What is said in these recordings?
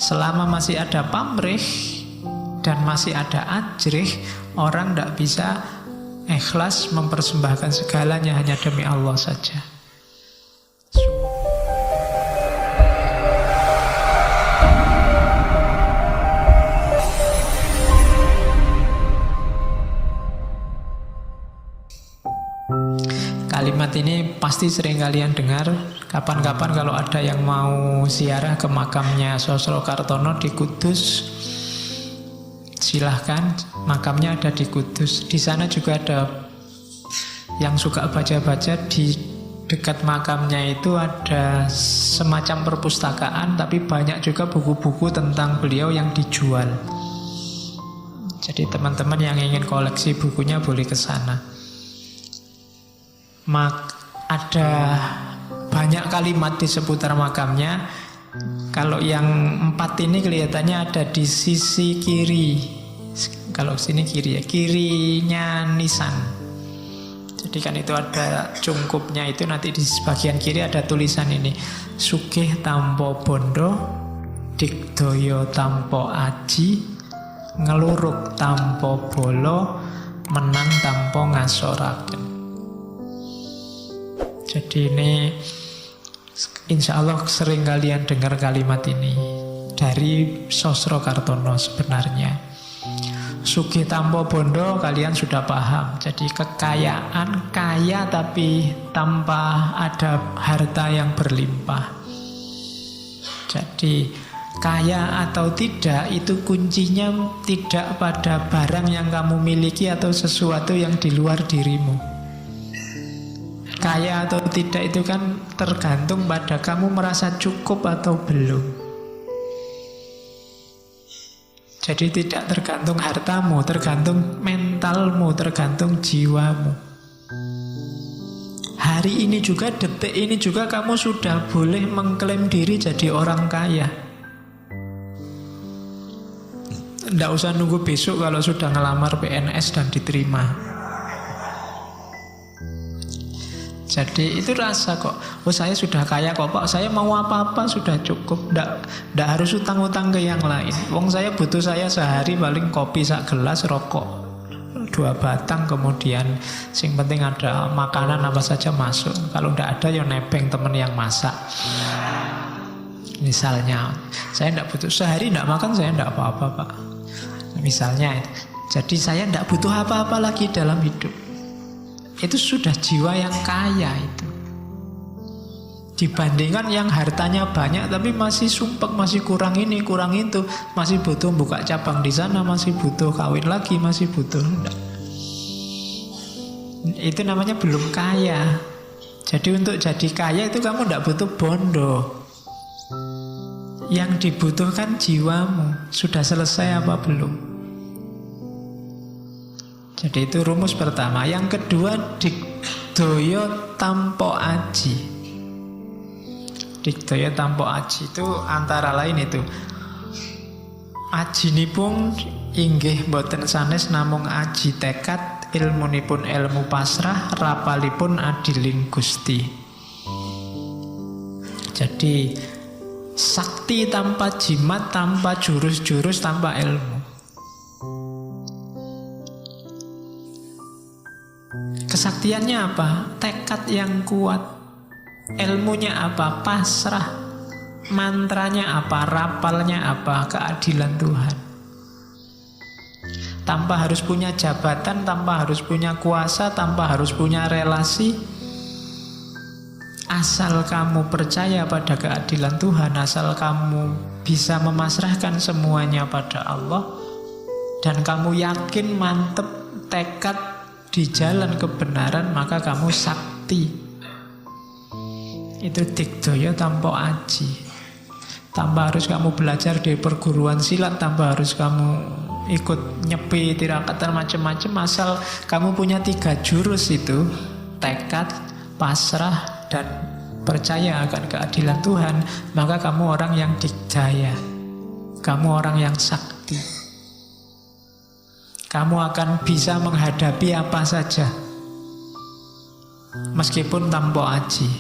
Selama masih ada pamrih dan masih ada ajrih, orang tidak bisa ikhlas mempersembahkan segalanya hanya demi Allah saja. Kalimat ini pasti sering kalian dengar. Kapan-kapan kalau ada yang mau ziarah ke makamnya Sosro Kartono di Kudus, silahkan, makamnya ada di Kudus. Di sana juga ada yang suka baca-baca. Di dekat makamnya itu ada semacam perpustakaan, tapi banyak juga buku-buku tentang beliau yang dijual. Jadi teman-teman yang ingin koleksi bukunya boleh ke sana. Ada banyak kalimat di seputar makamnya. Kalau yang 4 ini kelihatannya ada di sisi kiri. Kalau sini kiri ya, kirinya nisan. Jadi kan itu ada cungkupnya, itu nanti di bagian kiri ada tulisan ini: Sugih Tampo Bondo, Digdoyo Tampo Aji, Ngeluruk Tampo Bolo, Menang Tampo Ngasoraken. Jadi ini insya Allah sering kalian dengar kalimat ini dari Sosro Kartono sebenarnya. Sugih Tampo Bondo kalian sudah paham. Jadi kekayaan, kaya tapi tanpa ada harta yang berlimpah. Jadi kaya atau tidak itu kuncinya tidak pada barang yang kamu miliki atau sesuatu yang di luar dirimu. Kaya atau tidak itu kan tergantung pada kamu merasa cukup atau belum. Jadi tidak tergantung hartamu, tergantung mentalmu, tergantung jiwamu. Hari ini juga, detik ini juga kamu sudah boleh mengklaim diri jadi orang kaya. Tidak usah nunggu besok kalau sudah ngelamar PNS dan diterima. Jadi itu rasa kok, oh saya sudah kaya kok Pak, saya mau apa-apa sudah cukup, ndak harus utang-utang ke yang lain. Wong saya butuh, saya sehari paling kopi sak gelas, rokok 2 batang, kemudian sing penting ada makanan apa saja masuk. Kalau ndak ada ya nebeng temen yang masak. Misalnya saya ndak butuh, sehari ndak makan saya ndak apa-apa Pak. Misalnya, jadi saya ndak butuh apa-apa lagi dalam hidup. Itu sudah jiwa yang kaya itu. Dibandingkan yang hartanya banyak tapi masih sumpek, masih kurang ini, kurang itu, masih butuh buka cabang di sana, masih butuh kawin lagi, masih butuh. Enggak. Itu namanya belum kaya. Jadi untuk jadi kaya itu kamu enggak butuh bondo. Yang dibutuhkan jiwamu. Sudah selesai apa belum? Jadi itu rumus pertama. Yang kedua, Digdoyo Tampo Aji. Digdoyo Tampo Aji itu antara lain itu, ajinipun inggih boten sanes namung aji tekad, ilmunipun ilmu pasrah, rapalipun adiling Gusti. Jadi sakti tanpa jimat, tanpa jurus-jurus, tanpa ilmu. Kesaktiannya apa? Tekad yang kuat. Ilmunya apa? Pasrah. Mantranya apa? Rapalnya apa? Keadilan Tuhan. Tanpa harus punya jabatan, tanpa harus punya kuasa, tanpa harus punya relasi. Asal kamu percaya pada keadilan Tuhan, asal kamu bisa memasrahkan semuanya pada Allah, dan kamu yakin, mantep, tekad di jalan kebenaran, maka kamu sakti. Itu Digdoyo Tampo Aji. Tanpa harus kamu belajar di perguruan silat, tanpa harus kamu ikut nyepi tirakatan macam-macam, asal kamu punya 3 jurus itu: tekad, pasrah, dan percaya akan keadilan Tuhan, maka kamu orang yang dikjaya. Kamu orang yang sakti. Kamu akan bisa menghadapi apa saja, meskipun tanpa aji.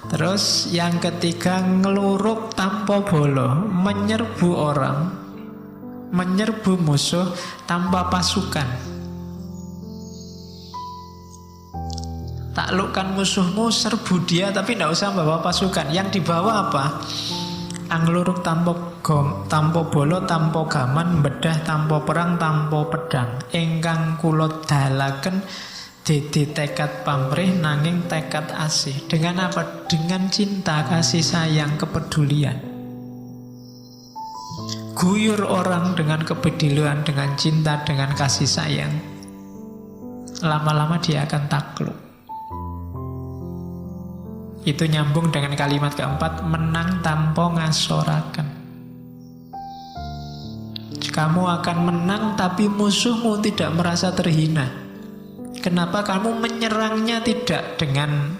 Terus yang ketiga, ngeluruk tanpa bolo, menyerbu orang, menyerbu musuh tanpa pasukan. Taklukkan musuhmu, serbu dia, tapi tidak usah bawa pasukan. Yang dibawa apa? Angluruk tanpa bolo, tanpa gaman, bedah tanpa perang, tanpa pedang. Ingkang kula dalaken dadi tekad pamrih nanging tekad asih. Dengan apa? Dengan cinta, kasih sayang, kepedulian. Guyur orang dengan kepedulian, dengan cinta, dengan kasih sayang. Lama-lama dia akan takluk. Itu nyambung dengan kalimat keempat, menang tanpa ngasoraken. Kamu akan menang tapi musuhmu tidak merasa terhina. Kenapa? Kamu menyerangnya tidak dengan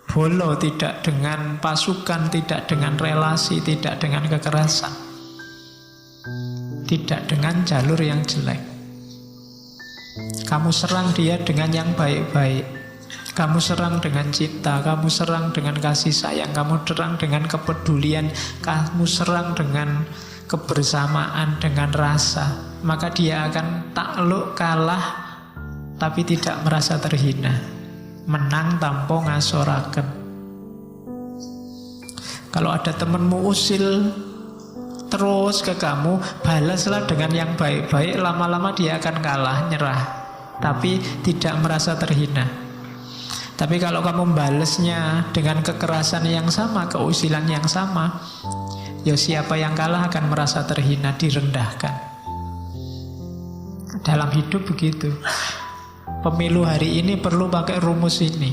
bolo, tidak dengan pasukan, tidak dengan relasi, tidak dengan kekerasan, tidak dengan jalur yang jelek. Kamu serang dia dengan yang baik-baik. Kamu serang dengan cinta, kamu serang dengan kasih sayang, kamu serang dengan kepedulian, kamu serang dengan kebersamaan, dengan rasa. Maka dia akan takluk, kalah, tapi tidak merasa terhina. Menang tanpa ngasoraken. Kalau ada temanmu usil terus ke kamu, balaslah dengan yang baik-baik. Lama-lama dia akan kalah, nyerah, tapi tidak merasa terhina. Tapi kalau kamu balasnya dengan kekerasan yang sama, keusilan yang sama, ya siapa yang kalah akan merasa terhina, direndahkan. Dalam hidup begitu. Pemilu hari ini perlu pakai rumus ini.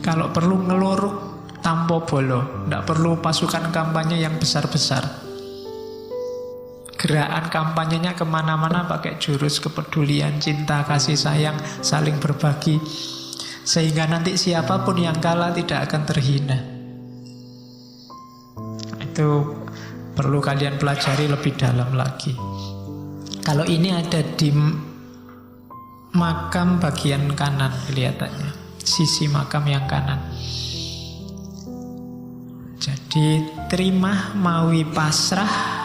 Kalau perlu ngeluruk tanpa bolo, tidak perlu pasukan kampanye yang besar-besar. Gerakan kampanyenya kemana-mana pakai jurus kepedulian, cinta, kasih sayang, saling berbagi. Sehingga nanti siapapun yang kalah tidak akan terhina. Itu perlu kalian pelajari lebih dalam lagi. Kalau ini ada di makam bagian kanan kelihatannya, sisi makam yang kanan. Jadi terima mawi pasrah,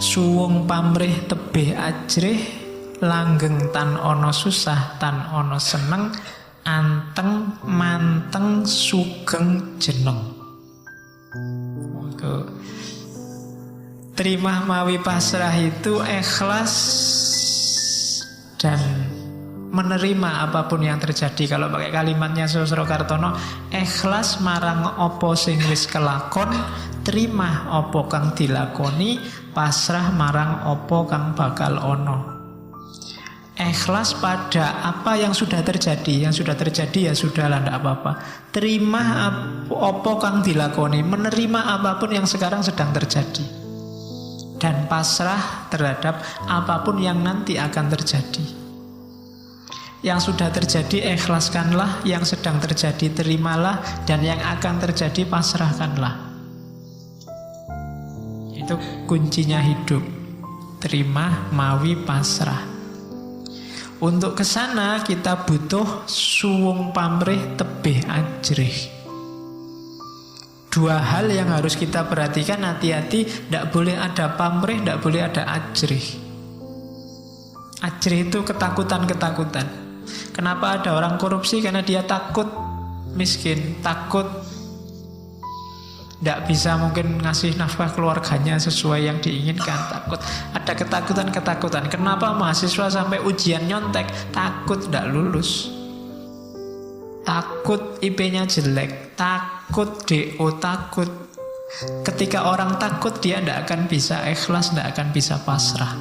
suwung pamrih tebih ajrih, langgeng tan ono susah tan ono seneng, anteng manteng sugeng jeneng. Terima mawi pasrah itu ikhlas dan menerima apapun yang terjadi. Kalau pakai kalimatnya Susro Kartono, ikhlas marang opo sing wis kelakon, terima opo kang dilakoni, pasrah marang opo kang bakal ono. Ikhlas pada apa yang sudah terjadi. Yang sudah terjadi ya sudahlah, tidak apa-apa. Terima opo kang dilakoni, menerima apapun yang sekarang sedang terjadi. Dan pasrah terhadap apapun yang nanti akan terjadi. Yang sudah terjadi ikhlaskanlah, yang sedang terjadi terimalah, dan yang akan terjadi pasrahkanlah. Itu kuncinya hidup. Terima mawi pasrah. Untuk kesana kita butuh suwung pamrih tebih ajrih. Dua hal yang harus kita perhatikan, hati-hati, tidak boleh ada pamrih, tidak boleh ada ajrih. Ajrih itu ketakutan-ketakutan. Kenapa ada orang korupsi? Karena dia takut miskin, takut tidak bisa mungkin ngasih nafkah keluarganya sesuai yang diinginkan, takut. Ada ketakutan-ketakutan. Kenapa mahasiswa sampai ujian nyontek? Takut tidak lulus, takut IP-nya jelek, takut DO, takut. Ketika orang takut, dia tidak akan bisa ikhlas, tidak akan bisa pasrah.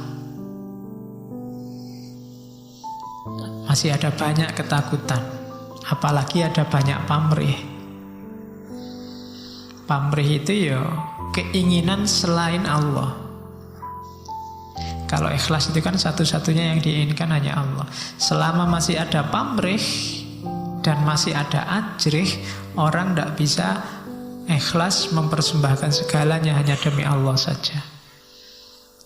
Masih ada banyak ketakutan, apalagi ada banyak pamrih. Pamrih itu ya keinginan selain Allah. Kalau ikhlas itu kan satu-satunya yang diinginkan hanya Allah. Selama masih ada pamrih dan masih ada ajrih, orang tidak bisa ikhlas mempersembahkan segalanya hanya demi Allah saja.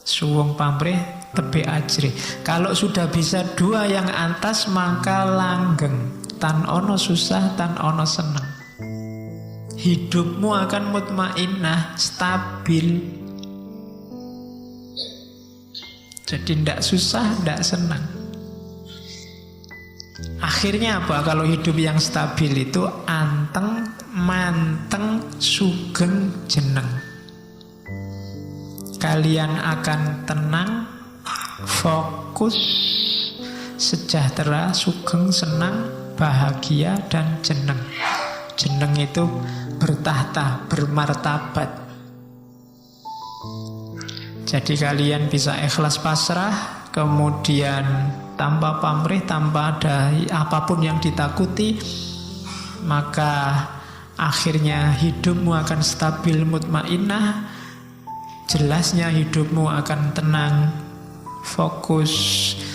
Suwung pamrih tebih ajrih. Kalau sudah bisa dua yang atas, maka langgeng. Tan ono susah, tan ono seneng. Hidupmu akan mutmainnah, stabil. Jadi ndak susah, ndak senang. Akhirnya apa? Kalau hidup yang stabil itu anteng, manteng, sugeng, jeneng. Kalian akan tenang, fokus, sejahtera, sugeng, senang, bahagia, dan jeneng. Jeneng itu bertahta, bermartabat. Jadi kalian bisa ikhlas pasrah, kemudian tanpa pamrih, tanpa ada apapun yang ditakuti, maka akhirnya hidupmu akan stabil, mutmainnah. Jelasnya hidupmu akan tenang, fokus,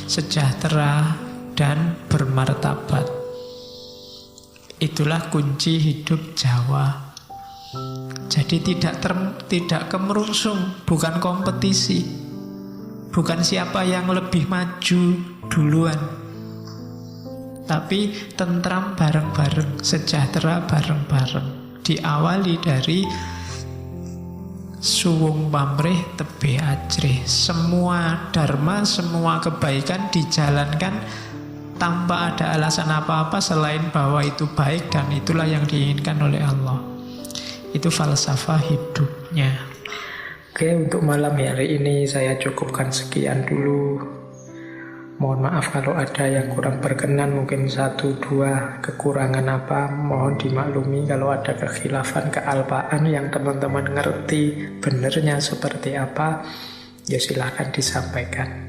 sejahtera, dan bermartabat. Itulah kunci hidup Jawa. Jadi tidak kemerungsung, bukan kompetisi, bukan siapa yang lebih maju duluan, tapi tentram bareng-bareng, sejahtera bareng-bareng. Diawali dari suwung pamrih tebih ajrih. Semua dharma, semua kebaikan dijalankan tanpa ada alasan apa-apa selain bahwa itu baik dan itulah yang diinginkan oleh Allah. Itu falsafah hidupnya. Oke, untuk malam hari ini saya cukupkan sekian dulu. Mohon maaf kalau ada yang kurang berkenan, mungkin 1-2 kekurangan apa, mohon dimaklumi. Kalau ada kekhilafan, kealpaan yang teman-teman ngerti benernya seperti apa, ya silakan disampaikan.